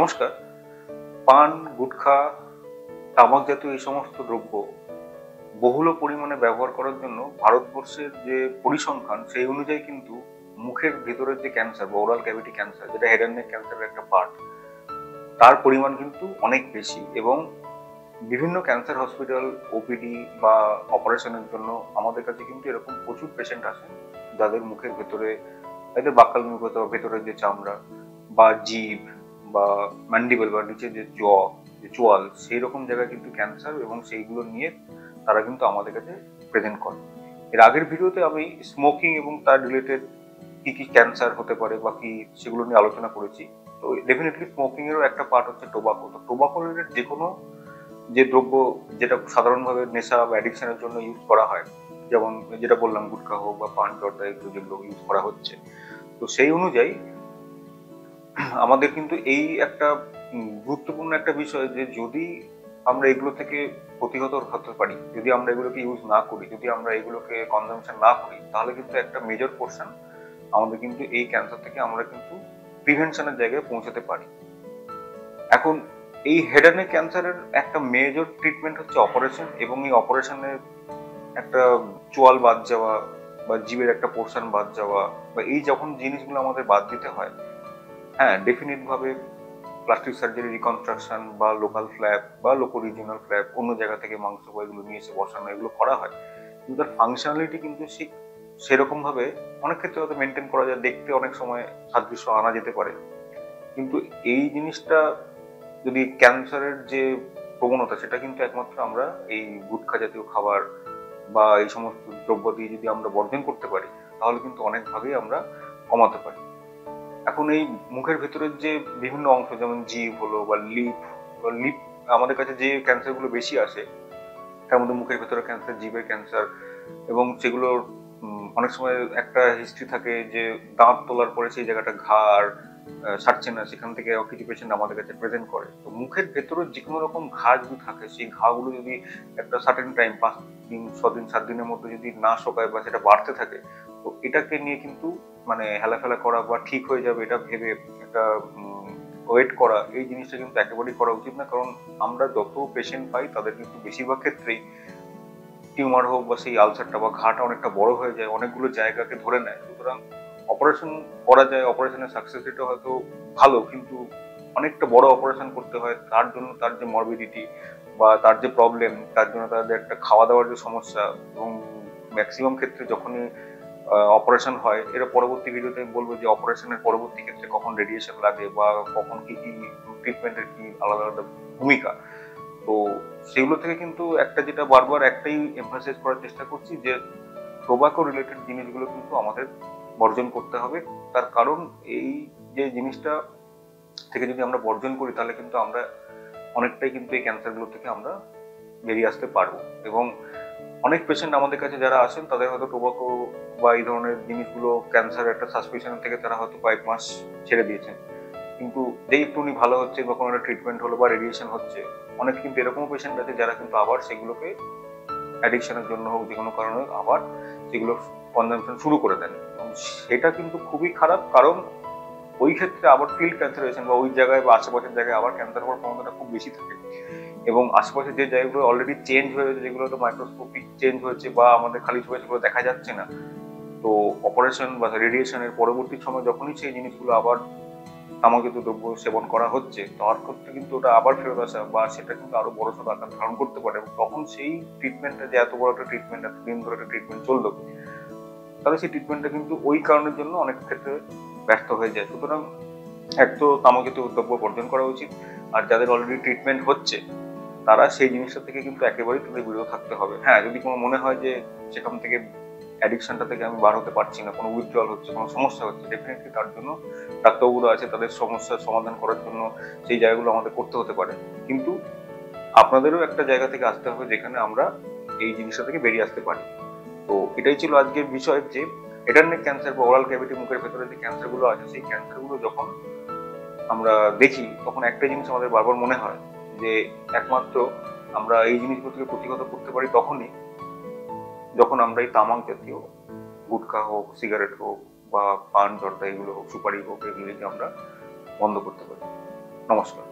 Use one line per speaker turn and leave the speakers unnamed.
নমস্কার। পান, গুটখা, তামাক জাতীয় এই সমস্ত দ্রব্য বহুল পরিমাণে ব্যবহার করার জন্য ভারতবর্ষের যে পরিসংখ্যান সেই অনুযায়ী কিন্তু মুখের ভেতরের যে ক্যান্সার বা ওরাল ক্যাভিটি ক্যান্সার, যেটা হেড অ্যান্ড নেক ক্যান্সারের একটা পার্ট, তার পরিমাণ কিন্তু অনেক বেশি। এবং বিভিন্ন ক্যান্সার হসপিটাল, ওপিডি বা অপারেশনের জন্য আমাদের কাছে কিন্তু এরকম প্রচুর পেশেন্ট আসেন যাদের মুখের ভেতরে, এদের বাক্যাল মিউকোসা, ভেতরের যে চামড়া বা জিভ বা ম্যান্ডিবল বা নিচে যে যে চোয়াল, সেই রকম জায়গায় কিন্তু ক্যান্সার, এবং সেইগুলো নিয়ে তারা কিন্তু আমাদের কাছে প্রেজেন্ট করে। এর আগের ভিডিওতে আমি স্মোকিং এবং তার রিলেটেড কি কি ক্যান্সার হতে পারে বা কি সেগুলো নিয়ে আলোচনা করেছি। তো ডেফিনেটলি স্মোকিং এরও একটা পার্ট হচ্ছে টোবাকো। তো টোবাকো রিলেটেড যে কোনো যে দ্রব্য যেটা সাধারণভাবে নেশা বা অ্যাডিকশনের জন্য ইউজ করা হয়, যেমন যেটা বললাম গুটখা হোক বা পান, জর্দা, এগুলো যেগুলো ইউজ করা হচ্ছে, তো সেই অনুযায়ী আমাদের কিন্তু এই একটা গুরুত্বপূর্ণ একটা বিষয় যে যদি আমরা এগুলো থেকে প্রতিহত হতে পারি, যদি আমরা এগুলোকে ইউজ না করি, যদি আমরা এগুলোকে কনজামশন না করি, তাহলে কিন্তু একটা মেজর পোর্শন আমাদের কিন্তু এই ক্যান্সার থেকে আমরা কিন্তু প্রিভেনশনের জায়গায় পৌঁছাতে পারি। এখন এই হেড অ্যান্ড নেক ক্যান্সারের একটা মেজর ট্রিটমেন্ট হচ্ছে অপারেশন, এবং এই অপারেশনের একটা চোয়াল বাদ যাওয়া বা জীবের একটা পোর্শন বাদ যাওয়া, বা এই যখন জিনিসগুলো আমাদের বাদ দিতে হয়, হ্যাঁ ডেফিনিট ভাবে প্লাস্টিক সার্জারি, রিকনস্ট্রাকশন বা লোকাল ফ্ল্যাপ বা লোকো রিজিওনাল ফ্ল্যাপ, অন্য জায়গা থেকে মাংস বা এগুলো নিয়ে এসে বসানো, এগুলো করা হয়। কিন্তু তার ফাংশনালিটি কিন্তু সেরকম ভাবে অনেক ক্ষেত্রে হয়তো মেনটেন করা যায়, দেখতে অনেক সময় সাদৃশ্য আনা যেতে পারে। কিন্তু এই জিনিসটা যদি ক্যান্সারের যে প্রবণতা, সেটা কিন্তু একমাত্র আমরা এই গুটখা জাতীয় খাবার বা এই সমস্ত দ্রব্য দিয়ে যদি আমরা বর্জন করতে পারি, তাহলে কিন্তু অনেকভাবেই আমরা কমাতে পারি। এখন এই মুখের ভেতরের যে বিভিন্ন অংশ, যেমন জিভ হলো বা লিপ, আমাদের কাছে যে ক্যান্সার গুলো বেশি আসে, তার মধ্যে মুখের ভেতরের ক্যান্সার, জিভের ক্যান্সার, এবং সেগুলোর অনেক সময় একটা হিস্ট্রি থাকে যে দাঁত তোলার পরে সেই জায়গাটা ঘা সারছে না, সেখান থেকে কিছু পেশেন্ট আমাদের কাছে প্রেজেন্ট করে। তো মুখের ভেতরে যে কোনো রকম ঘা যদি থাকে, সেই ঘাগুলো যদি একটা সার্টেন টাইম, 5 দিন, 6 দিন, 7 দিনের মধ্যে যদি না শোকায় বা সেটা বাড়তে থাকে, তো এটাকে নিয়ে কিন্তু মানে হেলাফেলা করা বা ঠিক হয়ে যাবে এটা ভেবে একটা ওয়েট করা, এই জিনিসটা কিন্তু একেবারেই করা উচিত না। কারণ আমরা যত পেশেন্ট পাই তাদের কিন্তু বেশিরভাগ ক্ষেত্রেই টিউমার হোক বা সেই আলসারটা বা ঘাটা অনেকটা বড় হয়ে যায়, অনেকগুলো জায়গাকে ধরে নেয়। সুতরাং অপারেশন করা যায়, অপারেশনের সাকসেস রেটও হয়তো ভালো, কিন্তু অনেকটা বড় অপারেশন করতে হয়, তার জন্য তার যে মরবিডিটি বা তার যে প্রবলেম, তার জন্য তাদের একটা খাওয়া দাওয়ার যে সমস্যা, এবং ম্যাক্সিমাম ক্ষেত্রে যখনই অপারেশন হয়, এর পরবর্তী ভিডিওতে আমি বলবো যে অপারেশনের পরবর্তী ক্ষেত্রে কখন রেডিয়েশন লাগে বা কখন কি কি ট্রিটমেন্টের কি আলাদা আলাদা ভূমিকা। তো সেগুলো থেকে কিন্তু একটা যেটা বারবার একটাই এমফাসাইজ করার চেষ্টা করছি যে টোবাকো রিলেটেড জিনিসগুলো কিন্তু আমাদের বর্জন করতে হবে। তার কারণ এই যে জিনিসটা থেকে যদি আমরা বর্জন করি, তাহলে কিন্তু আমরা অনেকটাই কিন্তু এই ক্যান্সারগুলো থেকে আমরা বেরিয়ে আসতে পারবো। এবং অনেক পেশেন্ট আমাদের কাছে যারা আসেন, তাদের হয়তো টোবাকো বা এই ধরনের জিনিসগুলো ক্যান্সার একটা সাসপিশন থেকে তারা হয়তো কয়েক মাস ছেড়ে দিয়েছেন, কিন্তু যেই একটুখানি ভালো হচ্ছে বা কোনো একটা ট্রিটমেন্ট হলো বা রেডিয়েশন হচ্ছে, অনেক কিন্তু এরকমও পেশেন্ট আছে যারা কিন্তু আবার সেগুলোকে অ্যাডিকশনের জন্য হোক, যে কোনো কারণে আবার সেগুলো কনজামশন শুরু করে দেন। সেটা কিন্তু খুবই খারাপ, কারণ ওই ক্ষেত্রে আবার ফিল্ড ক্যান্সারেশন বা ওই জায়গায় বা আশেপাশের জায়গায় আবার ক্যান্সার হওয়ার ক্ষমতাটা খুব বেশি থাকে। এবং আশেপাশে যে জায়গাগুলো অলরেডি চেঞ্জ হয়ে গেছে, যেগুলো হয়তো মাইক্রোস্কোপিক চেঞ্জ হয়েছে বা আমাদের খালি চোখে সেগুলো দেখা যাচ্ছে না, তো অপারেশন বা রেডিয়েশনের পরবর্তী সময় যখনই সেই জিনিসগুলো আবার তামাকজাত দ্রব্য সেবন করা হচ্ছে, তার ক্ষেত্রে কিন্তু ওটা আবার ফেরত আসা বা সেটা কিন্তু আরো বড়সড় আকার ধারণ করতে পারে। এবং তখন সেই ট্রিটমেন্টটা, যে এত বড় একটা ট্রিটমেন্ট, এতদিন ধরে একটা ট্রিটমেন্ট চললো, তাহলে সেই ট্রিটমেন্টটা কিন্তু ওই কারণের জন্য অনেক ক্ষেত্রে ব্যর্থ হয়ে যায়। সুতরাং এক তো তামাকজাত দ্রব্য বর্জন করা উচিত, আর যাদের অলরেডি ট্রিটমেন্ট হচ্ছে তারা সেই জিনিসটা থেকে কিন্তু একেবারেই তাদের বিরত থাকতে হবে। হ্যাঁ, যদি কোনো মনে হয় যে সেখান থেকে অ্যাডিকশনটা থেকে আমি বার হতে পারছি না, কোনো উইথড্রল হচ্ছে, কোনো সমস্যা হচ্ছে, ডেফিনেটলি তার জন্য ডাক্তারবাবুরা আছে, তাদের সমস্যার সমাধান করার জন্য সেই জায়গাগুলো আমাদের করতে হতে পারে। কিন্তু আপনাদেরও একটা জায়গা থেকে আসতে হবে যেখানে আমরা এই জিনিসটা থেকে বেরিয়ে আসতে পারি। তো এটাই ছিল আজকের বিষয়, যে হেড অ্যান্ড নেক ক্যান্সার বা ওরাল ক্যাভিটি, মুখের ভেতরে যে ক্যান্সারগুলো আছে, সেই ক্যান্সারগুলো যখন আমরা দেখি, তখন একটা জিনিস আমাদের বারবার মনে হয় যে একমাত্র আমরা এই জিনিসগুলো থেকে প্রতিহত করতে পারি তখনই যখন আমরা এই তামাক জাতীয়, গুটখা হোক, সিগারেট হোক বা পান, জর্দা এগুলো হোক, সুপারি হোক, এগুলো যদি আমরা বন্ধ করতে পারি। নমস্কার।